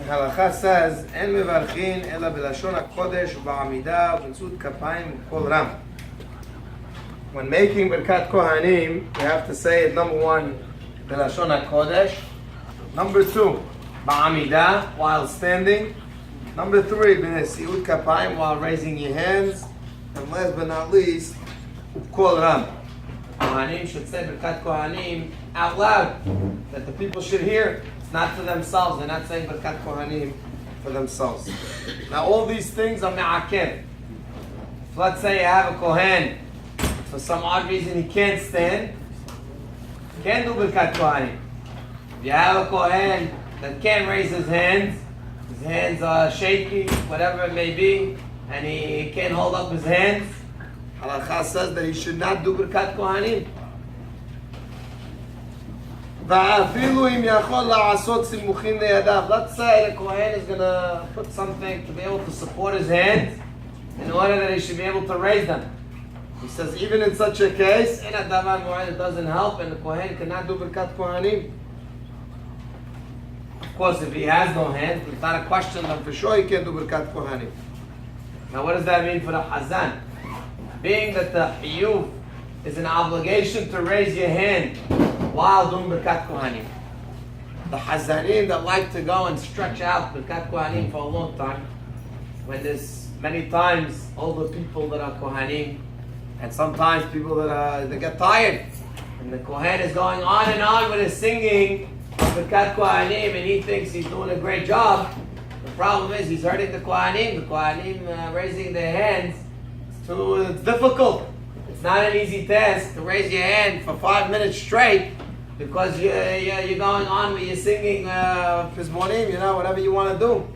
Halacha says, "En mevarchin ela belashon hakodesh ba'amida u'b'ntzut kapayim u'kol ram." When making berkat cohanim, we have to say it, number one, belashon hakodesh. Number two, ba'amida, while standing. Number three, b'nesiut kapayim, while raising your hands. And last but not least, u'kol ram. Cohanim should say berkat cohanim out loud, that the people should hear. It's not to themselves. They're not saying berkat cohanim for themselves. Now all these things are me'akev. If let's say you have a kohen, for some odd reason he can't stand, he can't do berkat kohanim. If you have a kohen that can't raise his hands are shaky, whatever it may be, and he can't hold up his hands, Halacha says that he should not do berkat kohanim. Let's say the cohen is going to put something to be able to support his hands in order that he should be able to raise them. He says even in such a case, it doesn't help and the cohen cannot do berkat kohanim. Of course, if he has no hands, it's not a question, then for sure he can't do berkat kohanim. Now what does that mean for the hazan? Being that the hiyuv is an obligation to raise your hand while doing berkat kohanim. The hazanim that like to go and stretch out berkat kohanim for a long time, when there's many times older people that are kohanim, and sometimes people that they get tired, and the kohen is going on and on with his singing of berkat kohanim, and he thinks he's doing a great job. The problem is he's hurting the kohanim. The kohanim raising their hands, it's difficult. It's not an easy task to raise your hand for 5 minutes straight because you're going on with your singing pizmonim, whatever you want to do.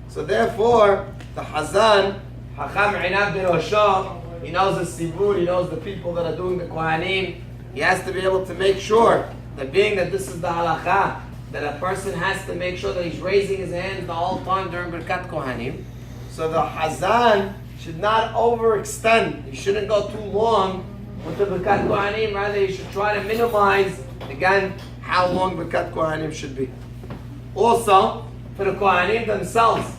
So therefore, the hazan, hacham inab birosho, he knows the sibur, he knows the people that are doing the kohanim. He has to be able to make sure that being that this is the halacha, that a person has to make sure that he's raising his hands the whole time during berkat kohanim. So the hazan should not overextend. He shouldn't go too long with the berkat kohanim. Rather, he should try to minimize, again, how long berkat kohanim should be. Also, for the kohanim themselves,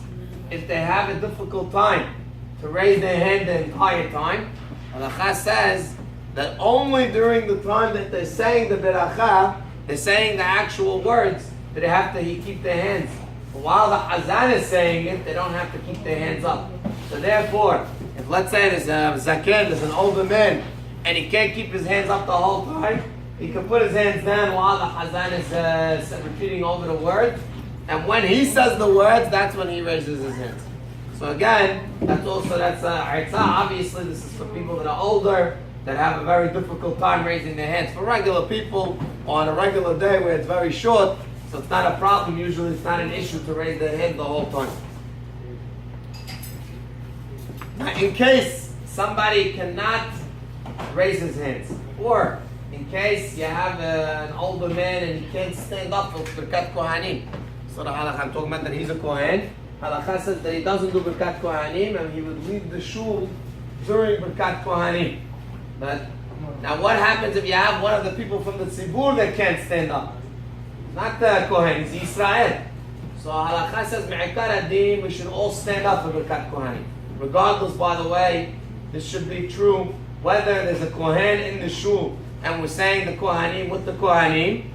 if they have a difficult time to raise their hand the entire time, halacha says that only during the time that they're saying the beracha, they're saying the actual words, that they have to keep their hands. But while the hazan is saying it, they don't have to keep their hands up. So therefore, if let's say there's a zaken, there's an older man, and he can't keep his hands up the whole time, he can put his hands down while the hazan is repeating over the words, and when he says the words, that's when he raises his hands. So again, that's aitzah. Obviously, this is for people that are older, that have a very difficult time raising their hands. For regular people, or on a regular day where it's very short, so it's not a problem. Usually it's not an issue to raise their hand the whole time. Now, in case somebody cannot raise his hands, or in case you have an older man and he can't stand up for berkat kohanim, so the halacha, I'm talking about that he's a kohen, halacha says that he doesn't do berkat kohanim and he would leave the shul during berkat kohanim. But now what happens if you have one of the people from the tzibur that can't stand up? Not the kohen, he's Israel. So halacha says me'ikar adin, we should all stand up for berkat kohanim. Regardless, by the way, this should be true whether there's a kohen in the shul and we're saying the kohanim with the kohanim,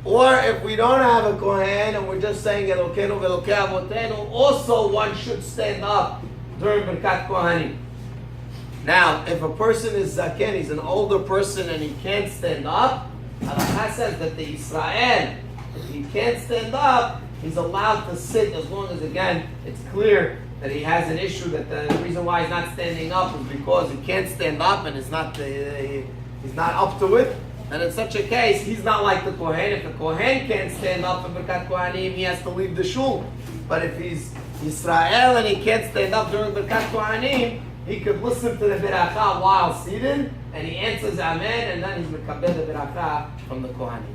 or if we don't have a kohen and we're just saying Elokeinu v'Elokei Avotenu, also one should stand up during berkat kohanim. Now, if a person is zaken, he's an older person and he can't stand up, halacha says that the Israel, if he can't stand up, he's allowed to sit as long as, again, it's clear that he has an issue, that the reason why he's not standing up is because he can't stand up and he's not up to it. And in such a case, he's not like the kohen. If the kohen can't stand up for berkat kohanim, he has to leave the shul. But if he's Israel and he can't stand up during berkat kohanim, he could listen to the beracha while seated, and he answers amen, and then he's mekabel the beracha from the kohanim.